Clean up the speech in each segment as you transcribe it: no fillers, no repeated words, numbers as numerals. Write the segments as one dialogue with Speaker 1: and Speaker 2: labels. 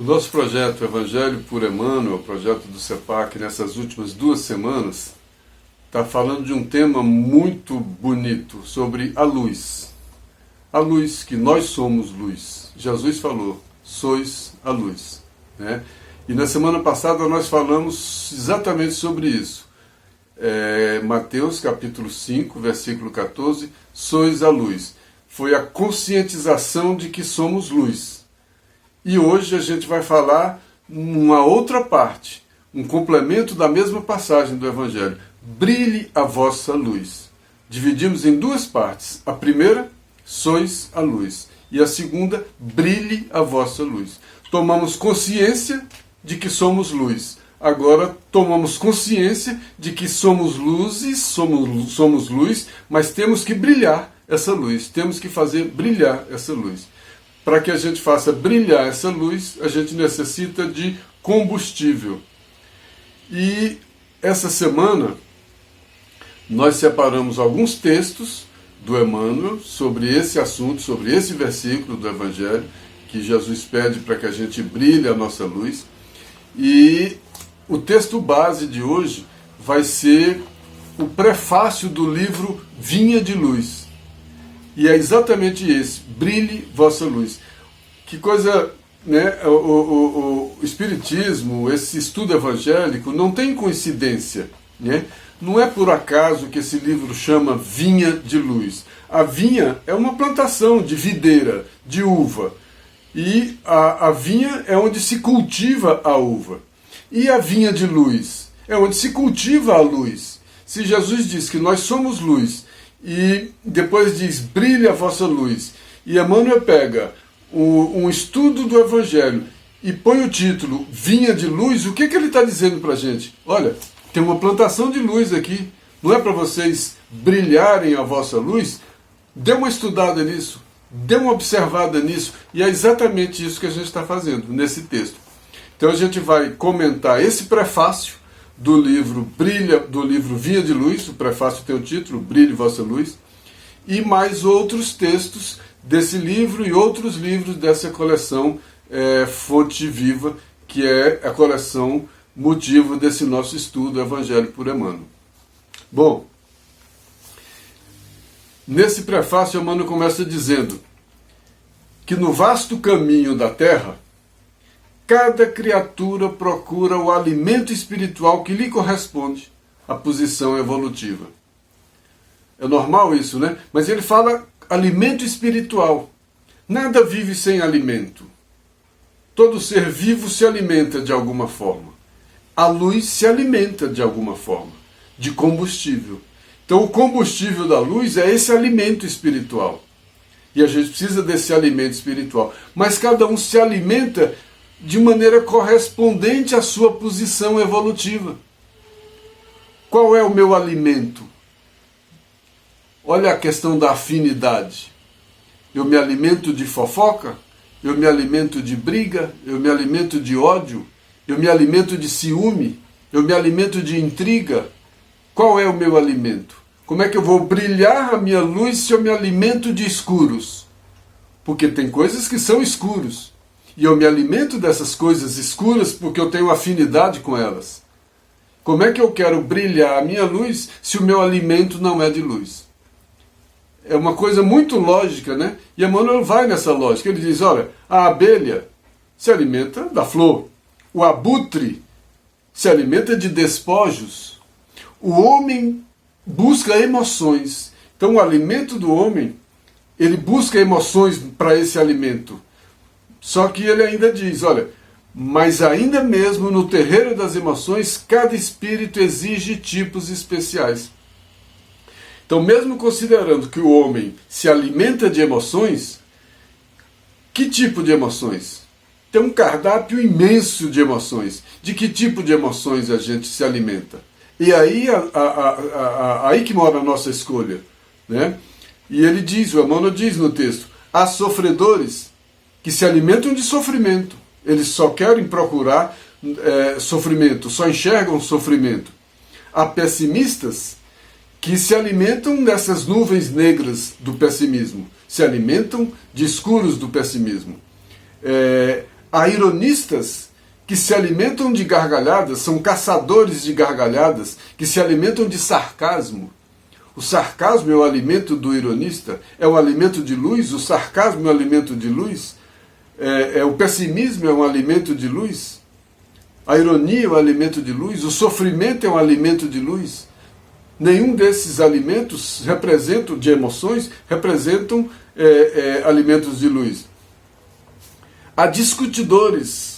Speaker 1: Nosso projeto Evangelho por Emmanuel, o projeto do CEPAC, nessas últimas 2 semanas, está falando de um tema muito bonito, sobre a luz. A luz, que nós somos luz. Jesus falou, sois a luz. Né? E na semana passada nós falamos exatamente sobre isso. Mateus capítulo 5, versículo 14, sois a luz. Foi a conscientização de que somos luz. E hoje a gente vai falar uma outra parte, um complemento da mesma passagem do Evangelho. Brilhe a vossa luz. Dividimos em 2 partes. A primeira, sois a luz. E a segunda, brilhe a vossa luz. Tomamos consciência de que somos luz. Agora tomamos consciência de que somos luzes, somos luz, mas temos que brilhar essa luz. Temos que fazer brilhar essa luz. Para que a gente faça brilhar essa luz, a gente necessita de combustível. E essa semana nós separamos alguns textos do Emmanuel sobre esse assunto, sobre esse versículo do Evangelho, que Jesus pede para que a gente brilhe a nossa luz. E o texto base de hoje vai ser o prefácio do livro Vinha de Luz. E é exatamente esse, brilhe vossa luz. Que coisa, né? O Espiritismo, esse estudo evangélico, não tem coincidência, né? Não é por acaso que esse livro chama Vinha de Luz. A vinha é uma plantação de videira, de uva. E a vinha é onde se cultiva a uva. E a vinha de luz é onde se cultiva a luz. Se Jesus diz que nós somos luz, e depois diz, brilhe a vossa luz, e Emmanuel pega um estudo do Evangelho e põe o título Vinha de Luz, o que ele está dizendo para a gente? Olha, tem uma plantação de luz aqui, não é para vocês brilharem a vossa luz? Dê uma estudada nisso, dê uma observada nisso, e é exatamente isso que a gente está fazendo nesse texto. Então a gente vai comentar esse prefácio do livro Vinha de Luz, o prefácio tem o título, Brilhe Vossa Luz, e mais outros textos desse livro e outros livros dessa coleção Fonte Viva, que é a coleção motivo desse nosso estudo Evangelho por Emmanuel. Bom, nesse prefácio Emmanuel começa dizendo que no vasto caminho da Terra, cada criatura procura o alimento espiritual que lhe corresponde à posição evolutiva. É normal isso, né? Mas ele fala alimento espiritual. Nada vive sem alimento. Todo ser vivo se alimenta de alguma forma. A luz se alimenta de alguma forma, de combustível. Então o combustível da luz é esse alimento espiritual. E a gente precisa desse alimento espiritual. Mas cada um se alimenta de maneira correspondente à sua posição evolutiva. Qual é o meu alimento? Olha a questão da afinidade. Eu me alimento de fofoca? Eu me alimento de briga? Eu me alimento de ódio? Eu me alimento de ciúme? Eu me alimento de intriga? Qual é o meu alimento? Como é que eu vou brilhar a minha luz se eu me alimento de escuros? Porque tem coisas que são escuros. E eu me alimento dessas coisas escuras porque eu tenho afinidade com elas. Como é que eu quero brilhar a minha luz se o meu alimento não é de luz? É uma coisa muito lógica, né? E Emmanuel vai nessa lógica. Ele diz, olha, a abelha se alimenta da flor. O abutre se alimenta de despojos. O homem busca emoções. Então o alimento do homem, ele busca emoções para esse alimento. Só que ele ainda diz, olha, mas ainda mesmo no terreiro das emoções, cada espírito exige tipos especiais. Então, mesmo considerando que o homem se alimenta de emoções, que tipo de emoções? Tem um cardápio imenso de emoções. De que tipo de emoções a gente se alimenta? E aí, aí que mora a nossa escolha, né? E ele diz, o Emmanuel diz no texto, há sofredores que se alimentam de sofrimento. Eles só querem procurar sofrimento, só enxergam sofrimento. Há pessimistas que se alimentam dessas nuvens negras do pessimismo, se alimentam de escuros do pessimismo. Há ironistas que se alimentam de gargalhadas, são caçadores de gargalhadas, que se alimentam de sarcasmo. O sarcasmo é o alimento do ironista, é o alimento de luz, o sarcasmo é o alimento de luz, o pessimismo é um alimento de luz, a ironia é um alimento de luz, o sofrimento é um alimento de luz. Nenhum desses alimentos representam, de emoções, representam alimentos de luz. Há discutidores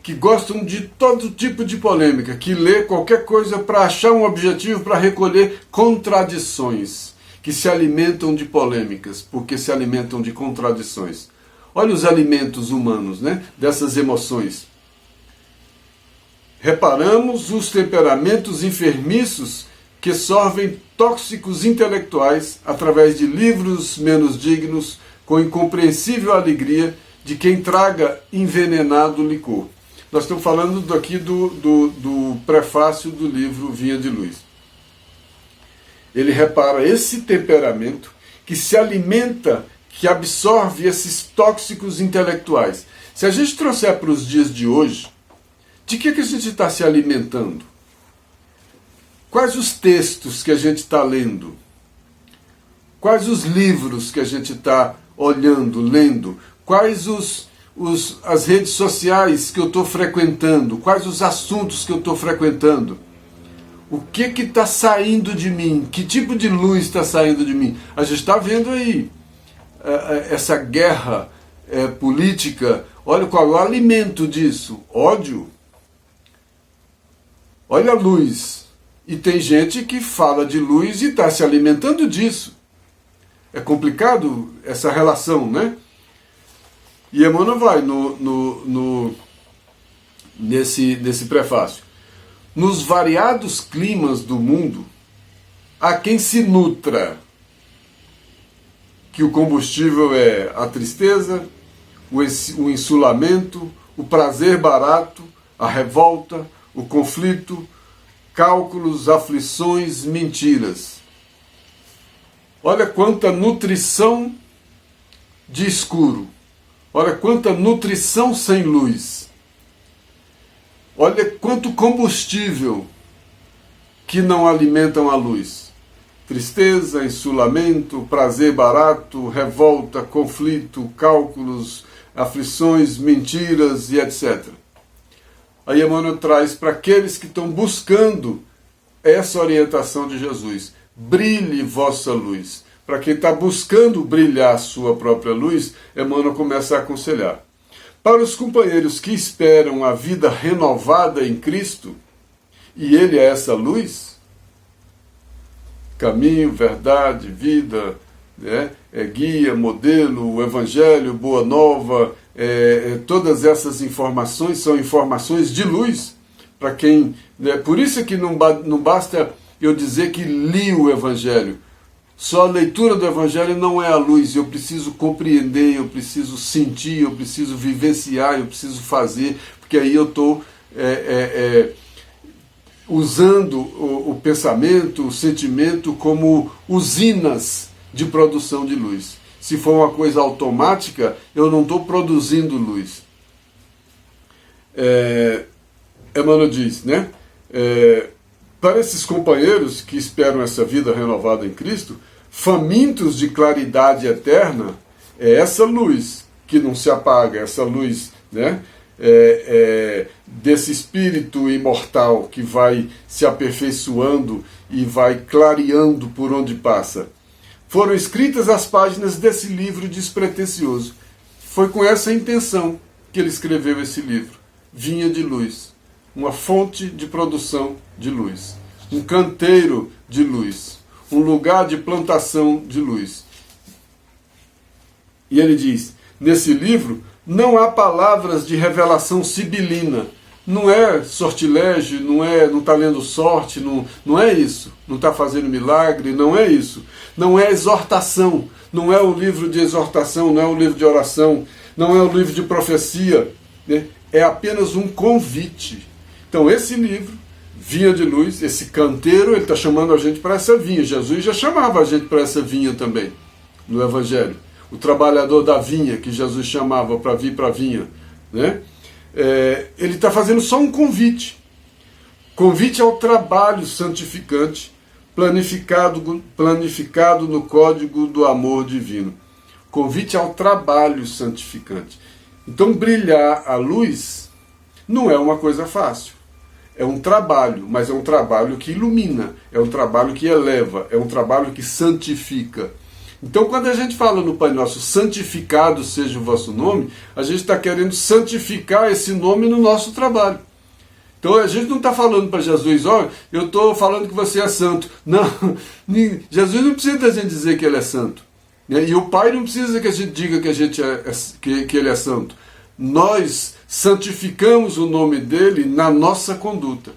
Speaker 1: que gostam de todo tipo de polêmica, que lê qualquer coisa para achar um objetivo, para recolher contradições, que se alimentam de polêmicas, porque se alimentam de contradições. Olha os alimentos humanos, né, dessas emoções. Reparamos os temperamentos enfermiços que sorvem tóxicos intelectuais através de livros menos dignos, com incompreensível alegria de quem traga envenenado licor. Nós estamos falando aqui do prefácio do livro Vinha de Luz. Ele repara esse temperamento que se alimenta, que absorve esses tóxicos intelectuais. Se a gente trouxer para os dias de hoje, de que a gente está se alimentando? Quais os textos que a gente está lendo? Quais os livros que a gente está olhando, lendo? Quais as redes sociais que eu estou frequentando? Quais os assuntos que eu estou frequentando? O que está saindo de mim? Que tipo de luz está saindo de mim? A gente está vendo aí essa guerra política. Olha qual é o alimento disso: ódio. Olha a luz. E tem gente que fala de luz e está se alimentando disso. É complicado essa relação, né? E Emmanuel vai nesse prefácio. Nos variados climas do mundo, há quem se nutra, que o combustível é a tristeza, o insulamento, o prazer barato, a revolta, o conflito, cálculos, aflições, mentiras. Olha quanta nutrição de escuro. Olha quanta nutrição sem luz. Olha quanto combustível que não alimentam a luz. Tristeza, insulamento, prazer barato, revolta, conflito, cálculos, aflições, mentiras e etc. Aí Emmanuel traz para aqueles que estão buscando essa orientação de Jesus: brilhe vossa luz. Para quem está buscando brilhar a sua própria luz, Emmanuel começa a aconselhar. Para os companheiros que esperam a vida renovada em Cristo, e Ele é essa luz, caminho, verdade, vida, né, guia, modelo, o Evangelho, Boa Nova, todas essas informações são informações de luz. Para quem, né, por isso é que não basta eu dizer que li o Evangelho. Só a leitura do Evangelho não é a luz. Eu preciso compreender, eu preciso sentir, eu preciso vivenciar, eu preciso fazer, porque aí eu estou usando o pensamento, o sentimento como usinas de produção de luz. Se for uma coisa automática, eu não estou produzindo luz. Emmanuel diz, né? Para esses companheiros que esperam essa vida renovada em Cristo, famintos de claridade eterna, é essa luz que não se apaga, essa luz, né, desse espírito imortal que vai se aperfeiçoando e vai clareando por onde passa. Foram escritas as páginas desse livro despretensioso. Foi com essa intenção que ele escreveu esse livro. Vinha de luz. Uma fonte de produção de luz, um canteiro de luz, um lugar de plantação de luz. E ele diz, nesse livro não há palavras de revelação sibilina, não é sortilégio, não está lendo sorte, não é isso, não está fazendo milagre, não é isso, não é exortação, não é o livro de exortação, não é o livro de oração, não é o livro de profecia, né? É apenas um convite. Então esse livro, Vinha de Luz, esse canteiro, ele está chamando a gente para essa vinha. Jesus já chamava a gente para essa vinha também, no Evangelho. O trabalhador da vinha, que Jesus chamava para vir para a vinha. né? Ele está fazendo só um convite. Convite ao trabalho santificante, planificado no código do amor divino. Convite ao trabalho santificante. Então, brilhar a luz não é uma coisa fácil. É um trabalho, mas é um trabalho que ilumina, é um trabalho que eleva, é um trabalho que santifica. Então, quando a gente fala no Pai Nosso, santificado seja o vosso nome, a gente está querendo santificar esse nome no nosso trabalho. Então, a gente não está falando para Jesus, olha, eu estou falando que você é santo. Não, Jesus não precisa da gente dizer que ele é santo. E o Pai não precisa que a gente diga que ele é santo. Nós santificamos o nome dele na nossa conduta.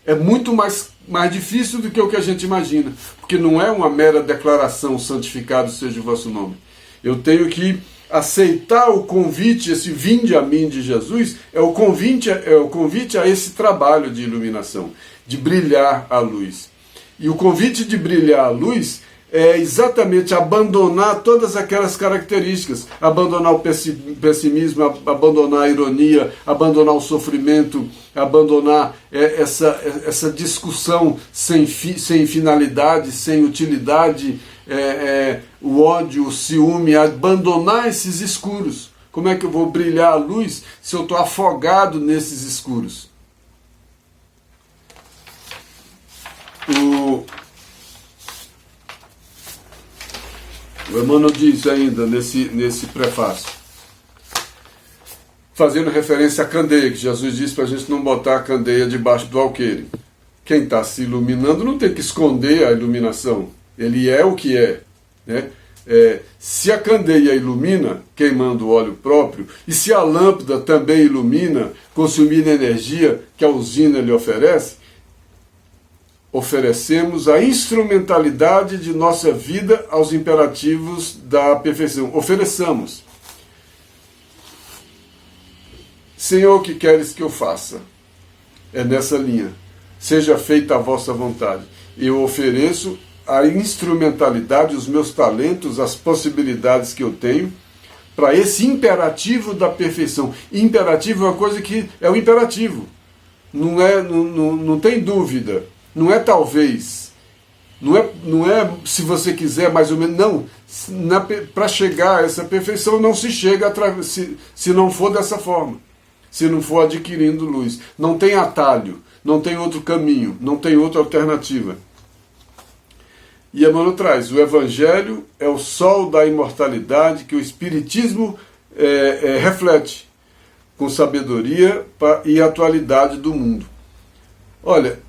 Speaker 1: É muito mais difícil do que o que a gente imagina, porque não é uma mera declaração, santificado seja o vosso nome. Eu tenho que aceitar o convite, esse vinde a mim de Jesus, é o convite a esse trabalho de iluminação, de brilhar a luz. E o convite de brilhar a luz é exatamente abandonar todas aquelas características, abandonar o pessimismo, abandonar a ironia, abandonar o sofrimento, abandonar essa discussão sem finalidade, sem utilidade, o ódio, o ciúme, abandonar esses escuros. Como é que eu vou brilhar a luz se eu estou afogado nesses escuros? O Emmanuel diz ainda nesse prefácio, fazendo referência à candeia, que Jesus disse para a gente não botar a candeia debaixo do alqueire. Quem está se iluminando não tem que esconder a iluminação, ele é o que é, né? Se a candeia ilumina, queimando o óleo próprio, e se a lâmpada também ilumina, consumindo a energia que a usina lhe oferece, oferecemos a instrumentalidade de nossa vida aos imperativos da perfeição. Ofereçamos. Senhor, o que queres que eu faça? É nessa linha. Seja feita a vossa vontade. Eu ofereço a instrumentalidade, os meus talentos, as possibilidades que eu tenho, para esse imperativo da perfeição. Imperativo é uma coisa que é o imperativo. Não tem dúvida. Não é talvez, não é se você quiser mais ou menos, não. Para chegar a essa perfeição não se chega se não for dessa forma, se não for adquirindo luz. Não tem atalho, não tem outro caminho, não tem outra alternativa. E Emmanuel traz, o Evangelho é o sol da imortalidade que o Espiritismo reflete com sabedoria e atualidade do mundo. Olha,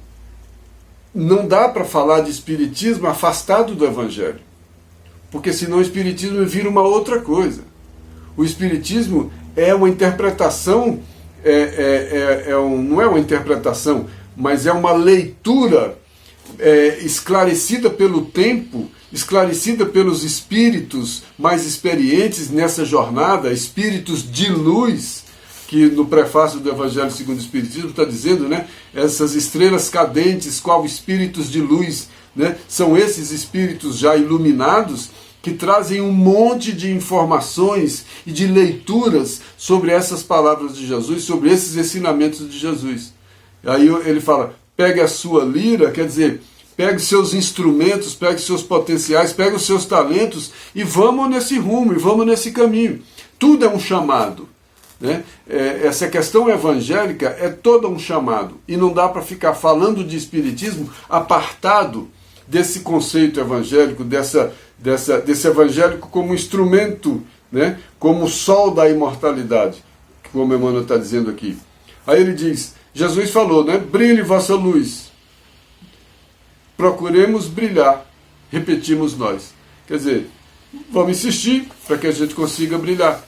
Speaker 1: não dá para falar de Espiritismo afastado do Evangelho, porque senão o Espiritismo vira uma outra coisa. O Espiritismo é uma interpretação, não é uma interpretação, mas é uma leitura esclarecida pelo tempo, esclarecida pelos espíritos mais experientes nessa jornada, espíritos de luz, que no prefácio do Evangelho segundo o Espiritismo está dizendo, né, essas estrelas cadentes, qual espíritos de luz, né, são esses espíritos já iluminados que trazem um monte de informações e de leituras sobre essas palavras de Jesus, sobre esses ensinamentos de Jesus. Aí ele fala, pegue a sua lira, quer dizer, pegue seus instrumentos, pegue seus potenciais, pegue os seus talentos e vamos nesse rumo, e vamos nesse caminho. Tudo é um chamado. Né? Essa questão evangélica é toda um chamado e não dá para ficar falando de espiritismo apartado desse conceito evangélico, desse evangélico como instrumento, né? Como o sol da imortalidade, como Emmanuel está dizendo aqui. Aí ele diz, Jesus falou, né? Brilhe vossa luz, procuremos brilhar, repetimos nós. Quer dizer, vamos insistir para que a gente consiga brilhar.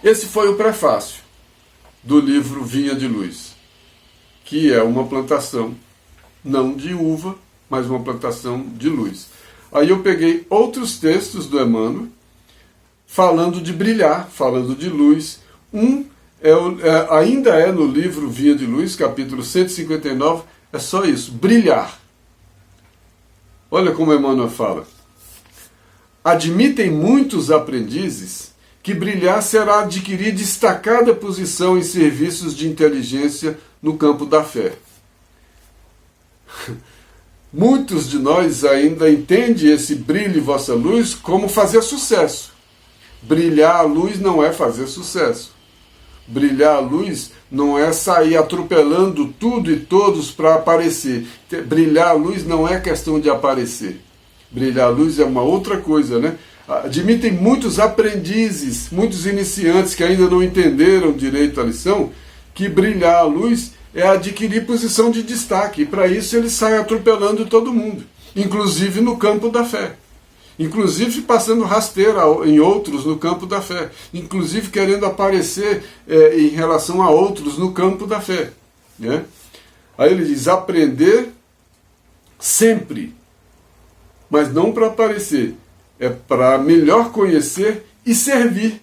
Speaker 1: Esse foi o prefácio do livro Vinha de Luz, que é uma plantação, não de uva, mas uma plantação de luz. Aí eu peguei outros textos do Emmanuel, falando de brilhar, falando de luz. Ainda é no livro Vinha de Luz, capítulo 159, é só isso, brilhar. Olha como Emmanuel fala. Admitem muitos aprendizes que brilhar será adquirir destacada posição em serviços de inteligência no campo da fé. Muitos de nós ainda entendem esse brilhe vossa luz como fazer sucesso. Brilhar a luz não é fazer sucesso. Brilhar a luz não é sair atropelando tudo e todos para aparecer. Brilhar a luz não é questão de aparecer. Brilhar a luz é uma outra coisa, né? Admitem muitos aprendizes, muitos iniciantes que ainda não entenderam direito a lição, que brilhar a luz é adquirir posição de destaque. E para isso eles saem atropelando todo mundo, inclusive no campo da fé. Inclusive passando rasteira em outros no campo da fé, inclusive querendo aparecer em relação a outros no campo da fé, né? Aí ele diz, aprender sempre, mas não para aparecer, é para melhor conhecer e servir.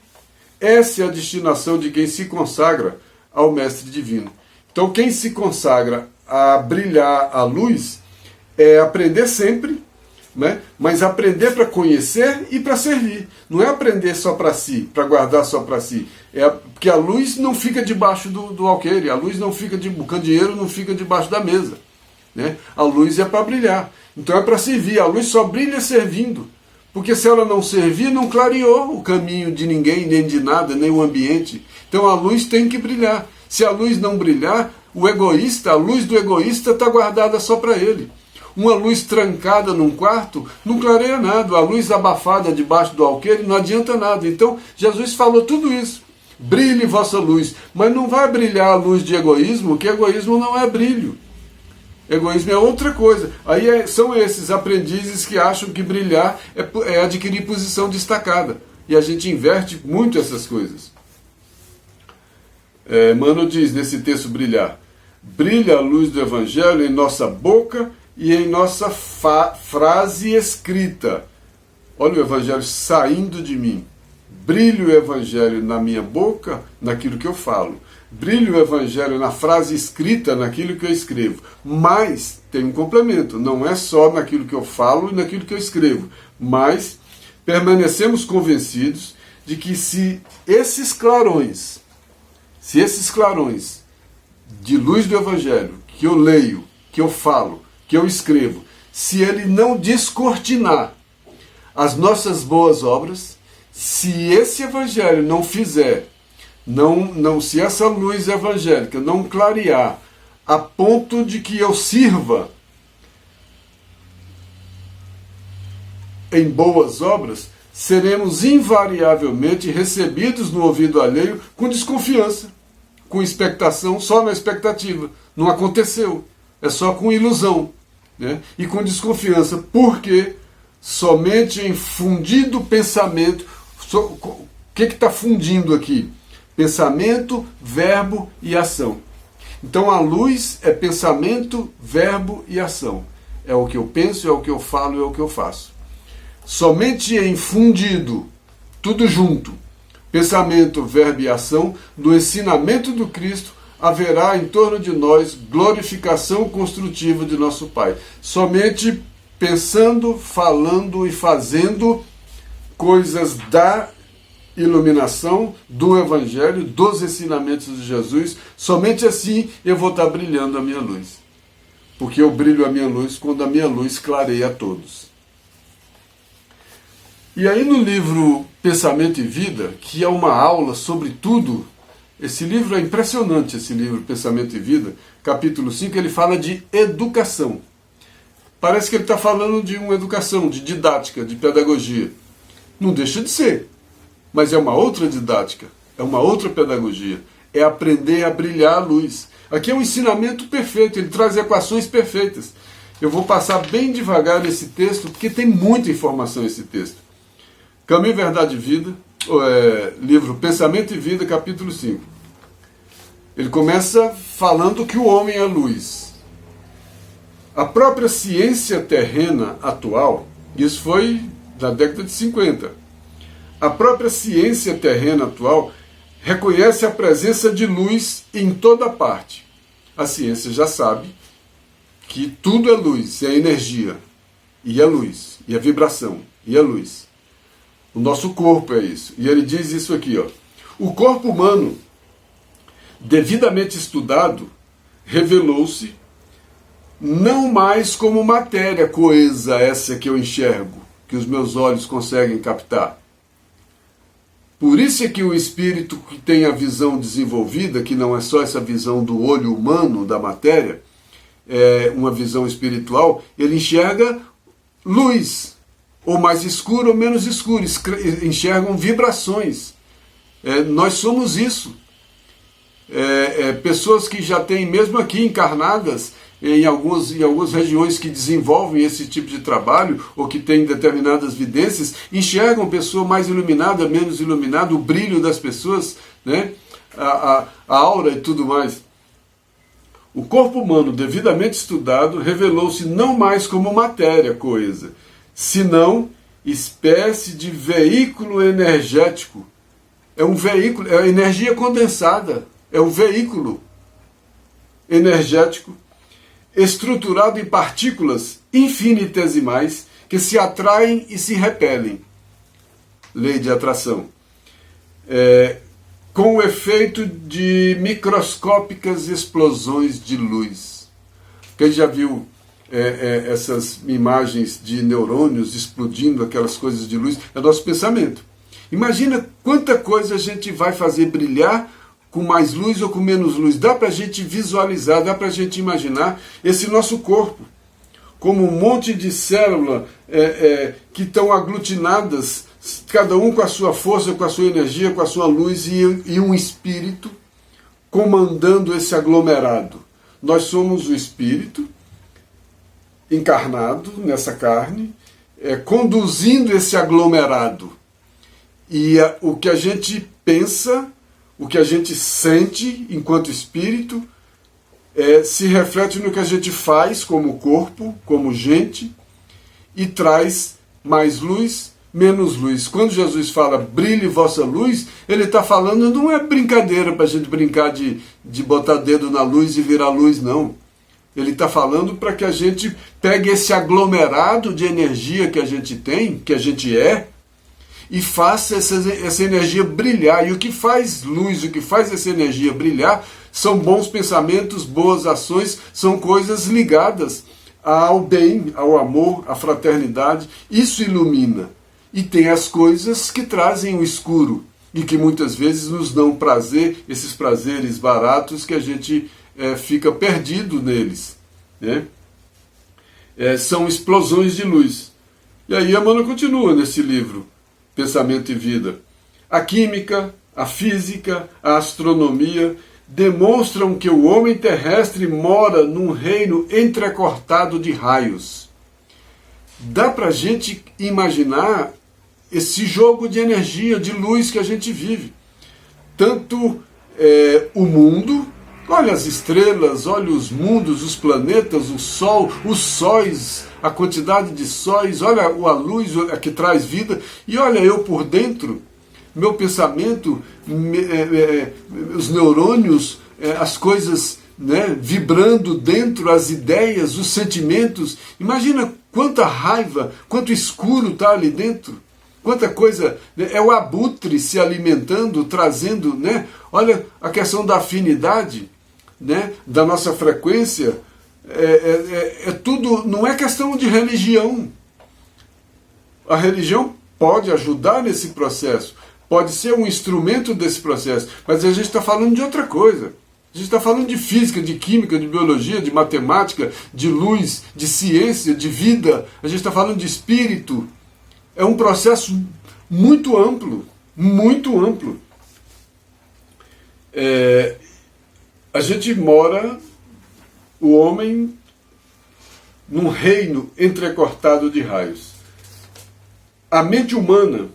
Speaker 1: Essa é a destinação de quem se consagra ao Mestre Divino. Então quem se consagra a brilhar a luz é aprender sempre, né? Mas aprender para conhecer e para servir. Não é aprender só para si, para guardar só para si. Porque a luz não fica debaixo do alqueire, a luz não fica o candeeiro não fica debaixo da mesa, né? A luz é para brilhar. Então é para servir. A luz só brilha servindo. Porque se ela não servir, não clareou o caminho de ninguém, nem de nada, nem o ambiente. Então a luz tem que brilhar. Se a luz não brilhar, o egoísta, a luz do egoísta está guardada só para ele. Uma luz trancada num quarto não clareia nada. A luz abafada debaixo do alqueire não adianta nada. Então Jesus falou tudo isso. Brilhe vossa luz. Mas não vai brilhar a luz de egoísmo, que egoísmo não é brilho. Egoísmo é outra coisa. Aí são esses aprendizes que acham que brilhar é adquirir posição destacada. E a gente inverte muito essas coisas. Emmanuel diz nesse texto brilhar. Brilha a luz do Evangelho em nossa boca e em nossa frase escrita. Olha o Evangelho saindo de mim. Brilha o Evangelho na minha boca, naquilo que eu falo. Brilha o Evangelho na frase escrita, naquilo que eu escrevo. Mas tem um complemento. Não é só naquilo que eu falo e naquilo que eu escrevo. Mas permanecemos convencidos de que se esses clarões de luz do Evangelho, que eu leio, que eu falo, que eu escrevo, se ele não descortinar as nossas boas obras, se esse Evangelho não fizer, se essa luz evangélica não clarear a ponto de que eu sirva em boas obras, seremos invariavelmente recebidos no ouvido alheio com desconfiança, com expectação, só na expectativa. Não aconteceu, é só com ilusão, né? E com desconfiança, porque somente em fundido pensamento, o que está fundindo aqui? Pensamento, verbo e ação. Então a luz é pensamento, verbo e ação. É o que eu penso, é o que eu falo, é o que eu faço. Somente em fundido, tudo junto, pensamento, verbo e ação, no ensinamento do Cristo, haverá em torno de nós glorificação construtiva de nosso Pai. Somente pensando, falando e fazendo coisas da iluminação, do Evangelho, dos ensinamentos de Jesus, somente assim eu vou estar brilhando a minha luz. Porque eu brilho a minha luz quando a minha luz clareia a todos. E aí no livro Pensamento e Vida, que é uma aula sobre tudo, esse livro é impressionante, esse livro Pensamento e Vida, capítulo 5, ele fala de educação. Parece que ele está falando de uma educação, de didática, de pedagogia. Não deixa de ser, mas é uma outra didática, é uma outra pedagogia. É aprender a brilhar a luz. Aqui é um ensinamento perfeito, ele traz equações perfeitas. Eu vou passar bem devagar nesse texto, porque tem muita informação esse texto. Caminho, Verdade e Vida, livro Pensamento e Vida, capítulo 5. Ele começa falando que o homem é luz. A própria ciência terrena atual, isso foi da década de 50, a própria ciência terrena atual reconhece a presença de luz em toda parte. A ciência já sabe que tudo é luz, é energia, e é luz, e é vibração, e é luz. O nosso corpo é isso. E ele diz isso aqui, ó. O corpo humano, devidamente estudado, revelou-se não mais como matéria coesa, essa que eu enxergo, que os meus olhos conseguem captar. Por isso é que o espírito que tem a visão desenvolvida, que não é só essa visão do olho humano, da matéria, é uma visão espiritual, ele enxerga luz, ou mais escuro ou menos escuro, enxergam vibrações. Nós somos isso. Pessoas que já têm, mesmo aqui encarnadas, em algumas regiões que desenvolvem esse tipo de trabalho, ou que têm determinadas vidências, enxergam pessoa mais iluminada, menos iluminada, o brilho das pessoas, né? a aura e tudo mais. O corpo humano, devidamente estudado, revelou-se não mais como matéria coesa, senão espécie de veículo energético. É um veículo, é a energia condensada, é um veículo energético estruturado em partículas infinitesimais que se atraem e se repelem. Lei de atração. Com o efeito de microscópicas explosões de luz. Quem já viu essas imagens de neurônios explodindo, aquelas coisas de luz? É nosso pensamento. Imagina quanta coisa a gente vai fazer brilhar com mais luz ou com menos luz. Dá para a gente visualizar, dá para a gente imaginar esse nosso corpo como um monte de células que estão aglutinadas, cada um com a sua força, com a sua energia, com a sua luz, e um espírito comandando esse aglomerado. Nós somos o espírito encarnado nessa carne, conduzindo esse aglomerado. E o que a gente pensa, o que a gente sente enquanto espírito, se reflete no que a gente faz como corpo, como gente, e traz mais luz, menos luz. Quando Jesus fala brilhe vossa luz, ele está falando, não é brincadeira para a gente brincar de botar dedo na luz e virar luz, não. Ele está falando para que a gente pegue esse aglomerado de energia que a gente tem, que a gente e faça essa energia brilhar. E o que faz luz, o que faz essa energia brilhar, são bons pensamentos, boas ações, são coisas ligadas ao bem, ao amor, à fraternidade. Isso ilumina. E tem as coisas que trazem o escuro e que muitas vezes nos dão prazer, esses prazeres baratos que a gente fica perdido neles, né? São explosões de luz. E aí Emmanuel continua nesse livro, Pensamento e Vida. A química, a física, a astronomia demonstram que o homem terrestre mora num reino entrecortado de raios. Dá para a gente imaginar esse jogo de energia, de luz que a gente vive. Tanto o mundo, olha as estrelas, olha os mundos, os planetas, o Sol, os sóis, a quantidade de sóis, olha a luz que traz vida, e olha eu por dentro, meu pensamento, os neurônios, as coisas, né, vibrando dentro, as ideias, os sentimentos. Imagina quanta raiva, quanto escuro está ali dentro, quanta coisa, né? É o abutre se alimentando, trazendo, né? Olha a questão da afinidade, né, da nossa frequência. Tudo, não é questão de religião. A religião pode ajudar nesse processo, pode ser um instrumento desse processo, mas a gente está falando de outra coisa. A gente está falando de física, de química, de biologia, de matemática, de luz, de ciência, de vida. A gente está falando de espírito. É um processo muito amplo, muito amplo. A gente mora, o homem, num reino entrecortado de raios. A mente humana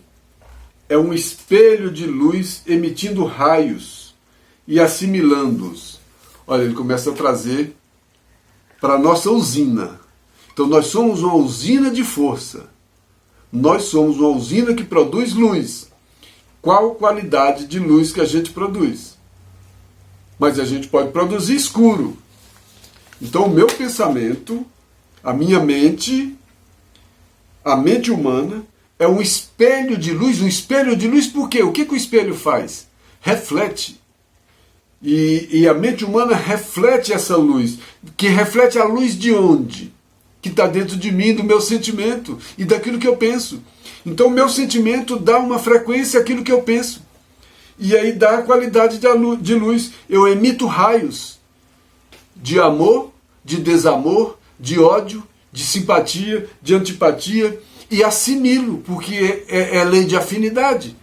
Speaker 1: é um espelho de luz emitindo raios e assimilando-os. Olha, ele começa a trazer para a nossa usina. Então nós somos uma usina de força. Nós somos uma usina que produz luz. Qual qualidade de luz que a gente produz? Mas a gente pode produzir escuro. Então o meu pensamento, a minha mente, a mente humana, é um espelho de luz. Um espelho de luz por quê? O que o espelho faz? Reflete. E a mente humana reflete essa luz. Que reflete a luz de onde? Que está dentro de mim, do meu sentimento e daquilo que eu penso. Então o meu sentimento dá uma frequência àquilo que eu penso. E aí dá a qualidade de luz. Eu emito raios de amor, de desamor, de ódio, de simpatia, de antipatia, e assimilo, porque é lei de afinidade.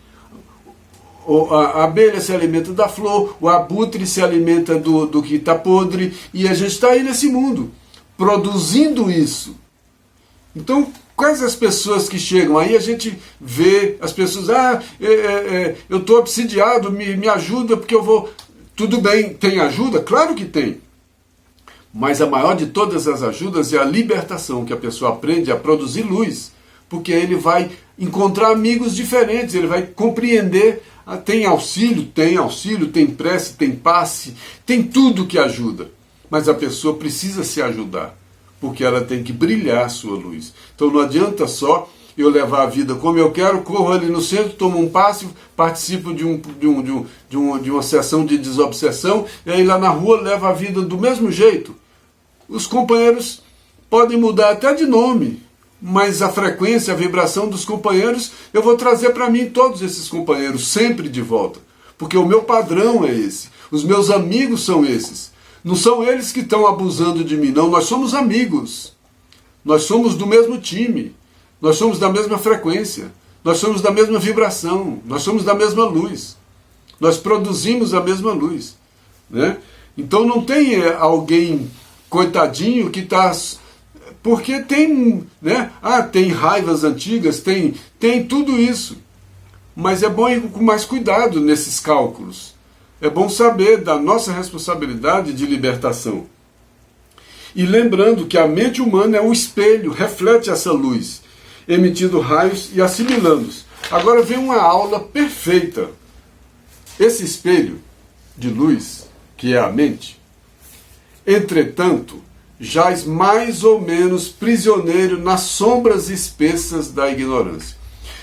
Speaker 1: A abelha se alimenta da flor, o abutre se alimenta do que está podre, e a gente está aí nesse mundo, produzindo isso. Então, quais as pessoas que chegam? Aí a gente vê as pessoas, eu estou obsidiado, me ajuda porque eu vou... Tudo bem, tem ajuda? Claro que tem. Mas a maior de todas as ajudas é a libertação, que a pessoa aprende a produzir luz, porque ele vai encontrar amigos diferentes, ele vai compreender. Tem auxílio, tem prece, tem passe, tem tudo que ajuda. Mas a pessoa precisa se ajudar, porque ela tem que brilhar a sua luz. Então não adianta só eu levar a vida como eu quero, corro ali no centro, tomo um passe, participo de uma sessão de desobsessão, e aí lá na rua levo a vida do mesmo jeito. Os companheiros podem mudar até de nome, mas a frequência, a vibração dos companheiros, eu vou trazer para mim todos esses companheiros sempre de volta. Porque o meu padrão é esse. Os meus amigos são esses. Não são eles que estão abusando de mim, não. Nós somos amigos. Nós somos do mesmo time. Nós somos da mesma frequência. Nós somos da mesma vibração. Nós somos da mesma luz. Nós produzimos a mesma luz. Né? Então não tem alguém coitadinho que está... Porque tem, né? Tem raivas antigas, tem tudo isso. Mas é bom ir com mais cuidado nesses cálculos. É bom saber da nossa responsabilidade de libertação. E lembrando que a mente humana é um espelho, reflete essa luz, emitindo raios e assimilando-os. Agora vem uma aula perfeita. Esse espelho de luz, que é a mente, entretanto, jaz mais ou menos prisioneiro nas sombras espessas da ignorância.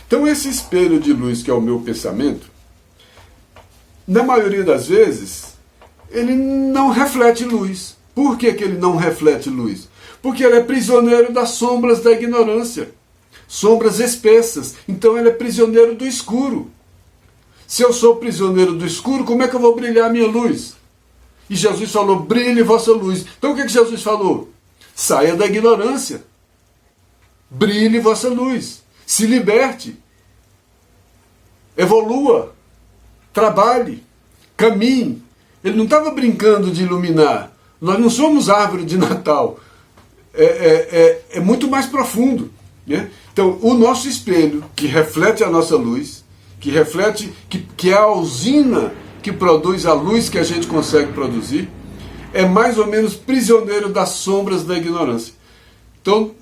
Speaker 1: Então esse espelho de luz que é o meu pensamento, na maioria das vezes, ele não reflete luz. Por que ele não reflete luz? Porque ele é prisioneiro das sombras da ignorância. Sombras espessas. Então ele é prisioneiro do escuro. Se eu sou prisioneiro do escuro, como é que eu vou brilhar a minha luz? E Jesus falou, brilhe vossa luz. Então o que Jesus falou? Saia da ignorância. Brilhe vossa luz. Se liberte. Evolua. Trabalhe. Caminhe. Ele não estava brincando de iluminar. Nós não somos árvore de Natal. É muito mais profundo. Né? Então o nosso espelho, que reflete a nossa luz, que reflete, que é a usina que produz a luz que a gente consegue produzir, é mais ou menos prisioneiro das sombras da ignorância. Então,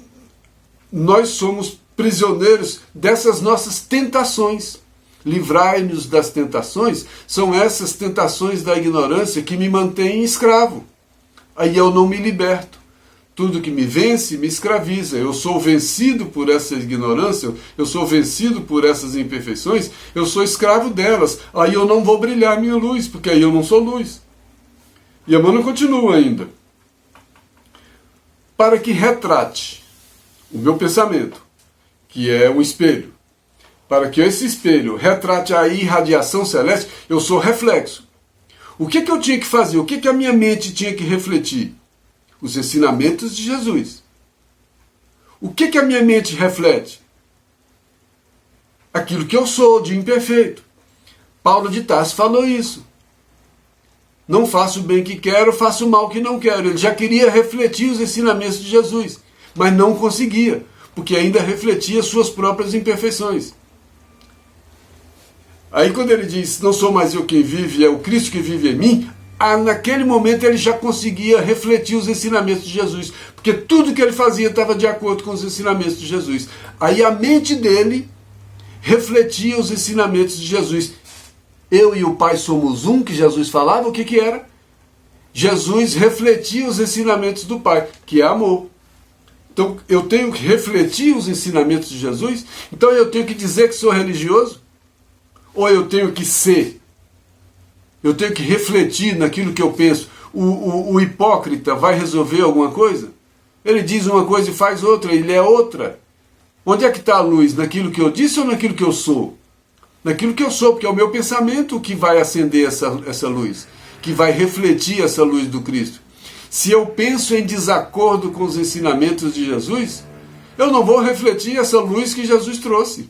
Speaker 1: nós somos prisioneiros dessas nossas tentações. Livrai-nos das tentações, são essas tentações da ignorância que me mantêm escravo. Aí eu não me liberto. Tudo que me vence me escraviza. Eu sou vencido por essa ignorância, eu sou vencido por essas imperfeições, eu sou escravo delas. Aí eu não vou brilhar minha luz, porque aí eu não sou luz. E Emmanuel continua ainda. Para que retrate o meu pensamento, que é um espelho, para que esse espelho retrate a irradiação celeste, eu sou reflexo. O que eu tinha que fazer? O que a minha mente tinha que refletir? Os ensinamentos de Jesus. O que a minha mente reflete? Aquilo que eu sou, de imperfeito. Paulo de Tarso falou isso. Não faço o bem que quero, faço o mal que não quero. Ele já queria refletir os ensinamentos de Jesus, mas não conseguia, porque ainda refletia suas próprias imperfeições. Aí quando ele diz, não sou mais eu quem vive, é o Cristo que vive em mim, naquele momento ele já conseguia refletir os ensinamentos de Jesus, porque tudo que ele fazia estava de acordo com os ensinamentos de Jesus. Aí a mente dele refletia os ensinamentos de Jesus. Eu e o Pai somos um, que Jesus falava, o que era? Jesus refletia os ensinamentos do Pai, que é amor. Então eu tenho que refletir os ensinamentos de Jesus? Então eu tenho que dizer que sou religioso? Ou eu tenho que ser? Eu tenho que refletir naquilo que eu penso. O hipócrita vai resolver alguma coisa? Ele diz uma coisa e faz outra, ele é outra. Onde é que está a luz? Naquilo que eu disse ou naquilo que eu sou? Naquilo que eu sou, porque é o meu pensamento que vai acender essa luz, que vai refletir essa luz do Cristo. Se eu penso em desacordo com os ensinamentos de Jesus, eu não vou refletir essa luz que Jesus trouxe.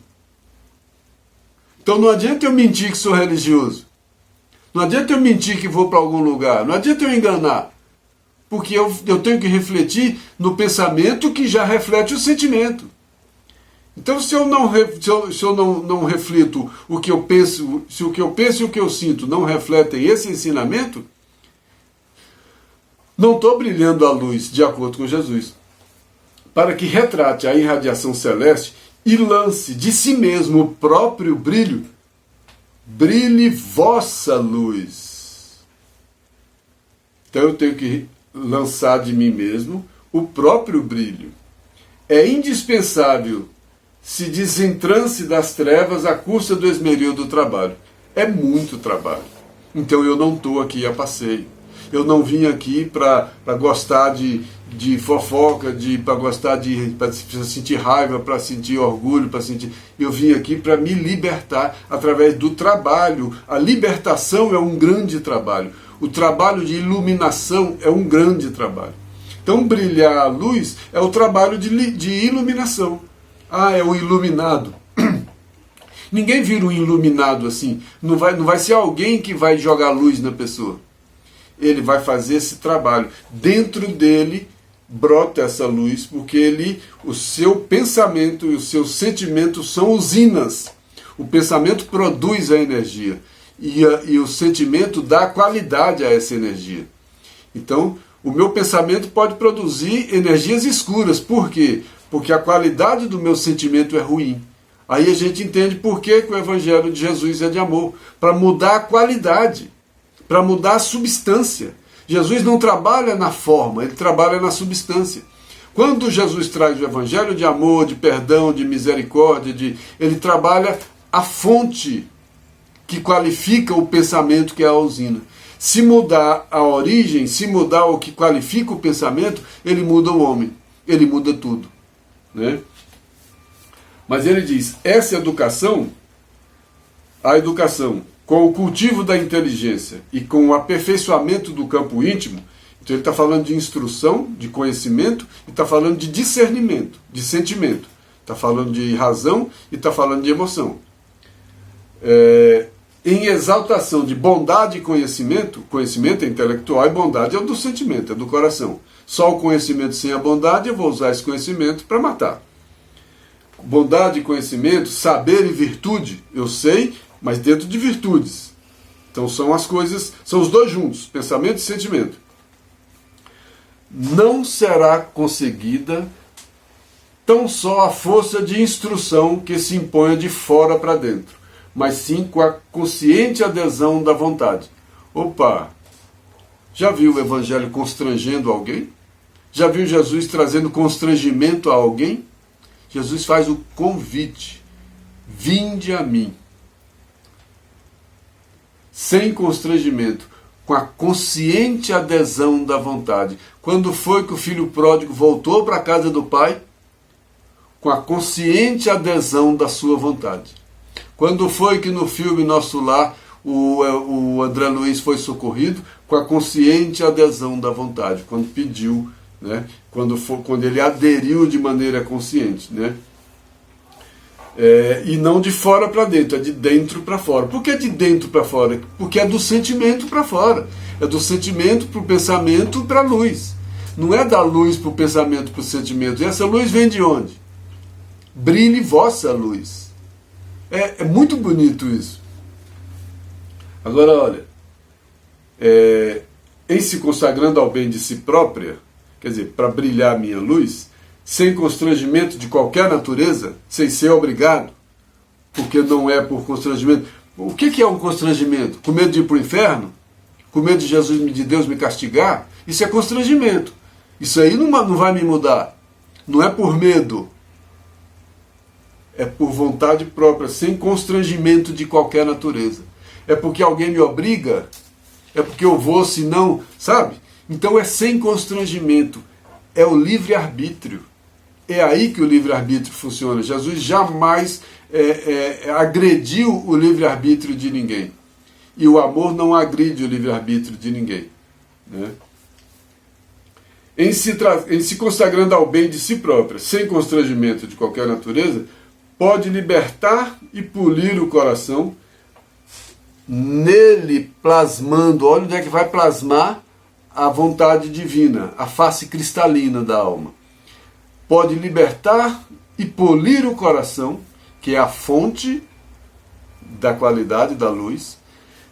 Speaker 1: Então não adianta eu mentir que sou religioso. Não adianta eu mentir que vou para algum lugar. Não adianta eu enganar. Porque eu tenho que refletir no pensamento que já reflete o sentimento. Então se eu não reflito o que eu penso, se o que eu penso e o que eu sinto não refletem esse ensinamento, não estou brilhando a luz de acordo com Jesus. Para que retrate a irradiação celeste e lance de si mesmo o próprio brilho, brilhe vossa luz. Então eu tenho que lançar de mim mesmo o próprio brilho. É indispensável se desentrance das trevas à custa do esmeril do trabalho. É muito trabalho. Então eu não estou aqui a passeio. Eu não vim aqui para gostar de fofoca, para gostar para sentir raiva, para sentir orgulho, para sentir. Eu vim aqui para me libertar através do trabalho. A libertação é um grande trabalho. O trabalho de iluminação é um grande trabalho. Então brilhar a luz é o trabalho de iluminação. Ah, é o iluminado. Ninguém vira um iluminado assim. Não vai ser alguém que vai jogar luz na pessoa. Ele vai fazer esse trabalho. Dentro dele brota essa luz, porque o seu pensamento e os seus sentimentos são usinas. O pensamento produz a energia e o sentimento dá qualidade a essa energia. Então, o meu pensamento pode produzir energias escuras. Por quê? Porque a qualidade do meu sentimento é ruim. Aí a gente entende por que o Evangelho de Jesus é de amor. Para mudar a qualidade, para mudar a substância. Jesus não trabalha na forma, ele trabalha na substância. Quando Jesus traz o Evangelho de amor, de perdão, de misericórdia, ele trabalha a fonte que qualifica o pensamento, que é a usina. Se mudar a origem, se mudar o que qualifica o pensamento, ele muda o homem, ele muda tudo. Né? Mas ele diz, essa educação, a educação com o cultivo da inteligência e com o aperfeiçoamento do campo íntimo, então ele está falando de instrução, de conhecimento, e está falando de discernimento, de sentimento. Está falando de razão e está falando de emoção. Em exaltação de bondade e conhecimento, conhecimento é intelectual e bondade é o do sentimento, é do coração. Só o conhecimento sem a bondade, eu vou usar esse conhecimento para matar. Bondade e conhecimento, saber e virtude, eu sei, mas dentro de virtudes. Então são as coisas, são os dois juntos, pensamento e sentimento. Não será conseguida tão só a força de instrução que se imponha de fora para dentro, mas sim com a consciente adesão da vontade. Opa! Já viu o Evangelho constrangendo alguém? Já viu Jesus trazendo constrangimento a alguém? Jesus faz o convite. Vinde a mim. Sem constrangimento, com a consciente adesão da vontade. Quando foi que o filho pródigo voltou para a casa do pai? Com a consciente adesão da sua vontade. Quando foi que no filme Nosso Lar o André Luiz foi socorrido? Com a consciente adesão da vontade, quando pediu, né? Quando ele aderiu de maneira consciente, né? E não de fora para dentro, é de dentro para fora. Por que de dentro para fora? Porque é do sentimento para fora. É do sentimento para o pensamento para a luz. Não é da luz para o pensamento para o sentimento. E essa luz vem de onde? Brilhe vossa luz. É muito bonito isso. Agora, olha, em se consagrando ao bem de si própria, quer dizer, para brilhar a minha luz, sem constrangimento de qualquer natureza, sem ser obrigado, porque não é por constrangimento. O que é um constrangimento? Com medo de ir para o inferno? Com medo de Deus me castigar? Isso é constrangimento. Isso aí não vai me mudar. Não é por medo, é por vontade própria, sem constrangimento de qualquer natureza. É porque alguém me obriga, é porque eu vou, senão, sabe? Então é sem constrangimento, é o livre-arbítrio. É aí que o livre-arbítrio funciona. Jesus jamais agrediu o livre-arbítrio de ninguém. E o amor não agride o livre-arbítrio de ninguém. Né? Em se consagrando ao bem de si própria, sem constrangimento de qualquer natureza, pode libertar e polir o coração, nele plasmando, olha onde é que vai plasmar a vontade divina, a face cristalina da alma. Pode libertar e polir o coração, que é a fonte da qualidade da luz,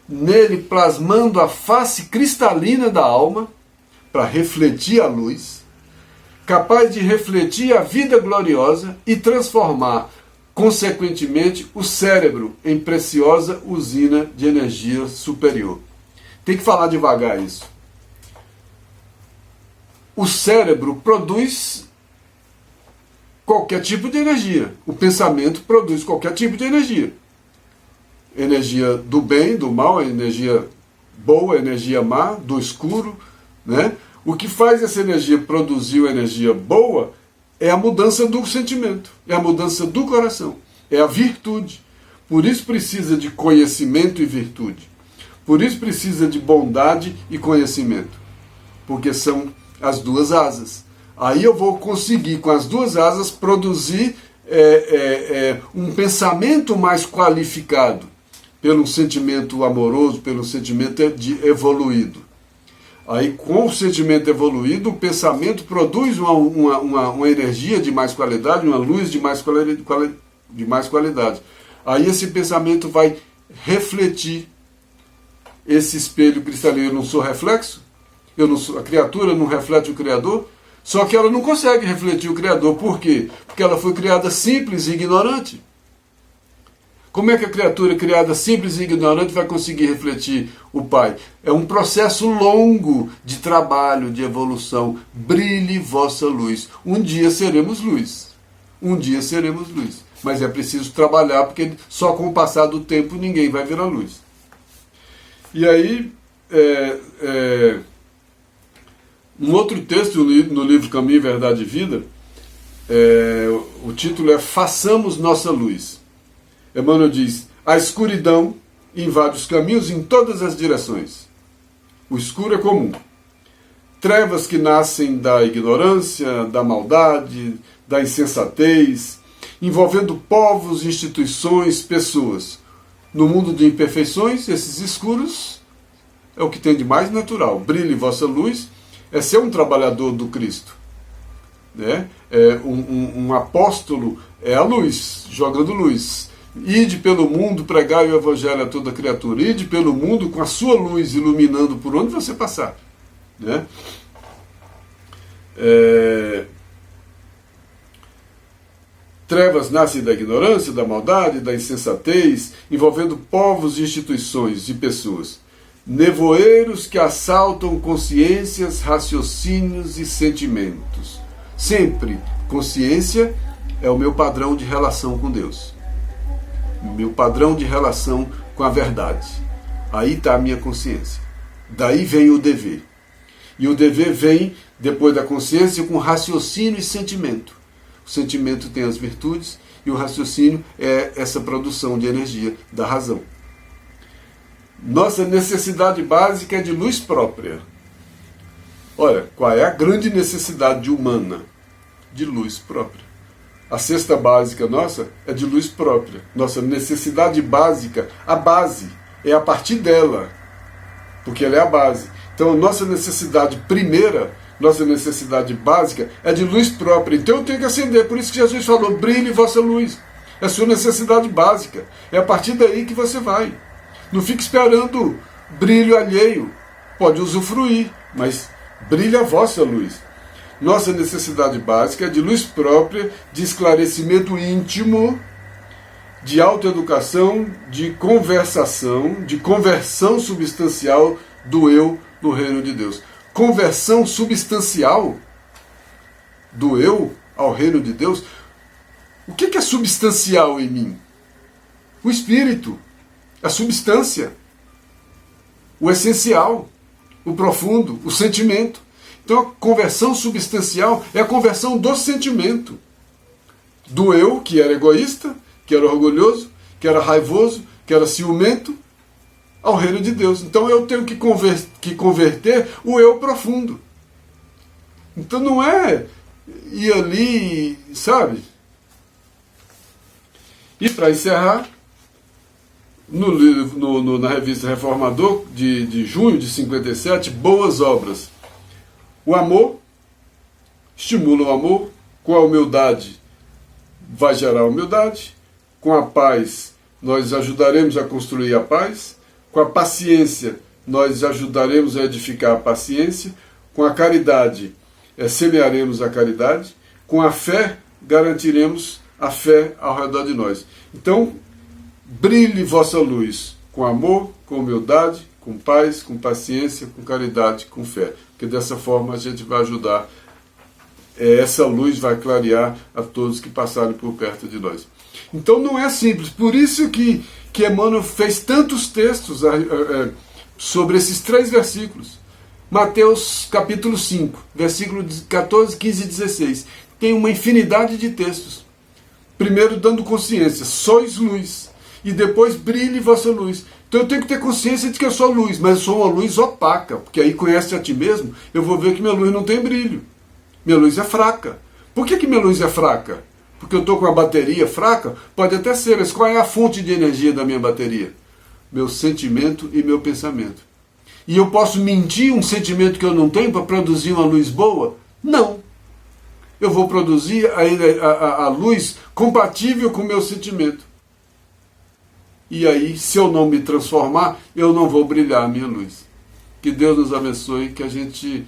Speaker 1: nele plasmando a face cristalina da alma, para refletir a luz, capaz de refletir a vida gloriosa e transformar, consequentemente, o cérebro em preciosa usina de energia superior. Tem que falar devagar isso. O cérebro produz qualquer tipo de energia. O pensamento produz qualquer tipo de energia. Energia do bem, do mal, energia boa, energia má, do escuro, né? O que faz essa energia produzir a energia boa é a mudança do sentimento, é a mudança do coração, é a virtude. Por isso precisa de conhecimento e virtude. Por isso precisa de bondade e conhecimento. Porque são as duas asas. Aí eu vou conseguir, com as duas asas, produzir um pensamento mais qualificado, pelo sentimento amoroso, pelo sentimento evoluído. Aí, com o sentimento evoluído, o pensamento produz uma energia de mais qualidade, uma luz de mais qualidade. Aí esse pensamento vai refletir esse espelho cristalino. Eu não sou reflexo? A criatura não reflete o Criador? Só que ela não consegue refletir o Criador. Por quê? Porque ela foi criada simples e ignorante. Como é que a criatura criada simples e ignorante vai conseguir refletir o Pai? É um processo longo de trabalho, de evolução. Brilhe vossa luz. Um dia seremos luz. Um dia seremos luz. Mas é preciso trabalhar, porque só com o passar do tempo ninguém vai virar luz. E aí, um outro texto no livro Caminho, Verdade e Vida, o título é Façamos Nossa Luz. Emmanuel diz: a escuridão invade os caminhos em todas as direções. O escuro é comum. Trevas que nascem da ignorância, da maldade, da insensatez, envolvendo povos, instituições, pessoas. No mundo de imperfeições, esses escuros é o que tem de mais natural. Brilhe vossa luz é ser um trabalhador do Cristo. Né? Um apóstolo é a luz, jogando luz. Ide pelo mundo, pregai o evangelho a toda criatura. Ide pelo mundo com a sua luz iluminando por onde você passar. Né? Trevas nascem da ignorância, da maldade, da insensatez, envolvendo povos, instituições e pessoas. Nevoeiros que assaltam consciências, raciocínios e sentimentos. Sempre, consciência é o meu padrão de relação com Deus. Meu padrão de relação com a verdade. Aí está a minha consciência. Daí vem o dever. E o dever vem, depois da consciência, com raciocínio e sentimento. O sentimento tem as virtudes e o raciocínio é essa produção de energia da razão. Nossa necessidade básica é de luz própria. Olha, qual é a grande necessidade humana? De luz própria. A cesta básica nossa é de luz própria. Nossa necessidade básica, a base, é a partir dela. Porque ela é a base. Então, nossa necessidade primeira, nossa necessidade básica, é de luz própria. Então eu tenho que acender. Por isso que Jesus falou, brilhe vossa luz. É a sua necessidade básica. É a partir daí que você vai. Não fique esperando brilho alheio. Pode usufruir, mas brilha a vossa luz. Nossa necessidade básica é de luz própria, de esclarecimento íntimo, de autoeducação, de conversação, de conversão substancial do eu no reino de Deus. Conversão substancial do eu ao reino de Deus, o que é substancial em mim? O espírito, a substância, o essencial, o profundo, o sentimento. Então a conversão substancial é a conversão do sentimento. Do eu, que era egoísta, que era orgulhoso, que era raivoso, que era ciumento, ao reino de Deus. Então eu tenho que converter o eu profundo. Então não é ir ali, sabe? E para encerrar, na revista Reformador, de junho de 57, Boas Obras. O amor estimula o amor, com a humildade vai gerar humildade, com a paz nós ajudaremos a construir a paz, com a paciência nós ajudaremos a edificar a paciência, com a caridade semearemos a caridade, com a fé garantiremos a fé ao redor de nós. Então, brilhe vossa luz com amor, com humildade, com paz, com paciência, com caridade, com fé. Porque dessa forma a gente vai ajudar, essa luz vai clarear a todos que passarem por perto de nós. Então não é simples, por isso que Emmanuel fez tantos textos sobre esses 3 versículos. Mateus capítulo 5, versículos 14, 15 e 16. Tem uma infinidade de textos. Primeiro dando consciência, sois luz, e depois brilhe vossa luz. Então eu tenho que ter consciência de que eu sou luz, mas eu sou uma luz opaca, porque aí conhece a ti mesmo, eu vou ver que minha luz não tem brilho. Minha luz é fraca. Por que minha luz é fraca? Porque eu estou com a bateria fraca? Pode até ser, mas qual é a fonte de energia da minha bateria? Meu sentimento e meu pensamento. E eu posso mentir um sentimento que eu não tenho para produzir uma luz boa? Não. Eu vou produzir a luz compatível com o meu sentimento. E aí, se eu não me transformar, eu não vou brilhar a minha luz. Que Deus nos abençoe, que a gente...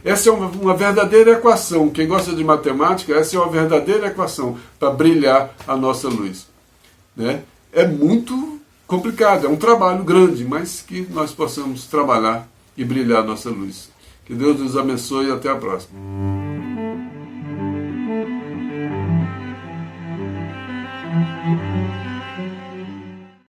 Speaker 1: Essa é uma verdadeira equação. Quem gosta de matemática, essa é uma verdadeira equação para brilhar a nossa luz. É muito complicado, é um trabalho grande, mas que nós possamos trabalhar e brilhar a nossa luz. Que Deus nos abençoe e até a próxima.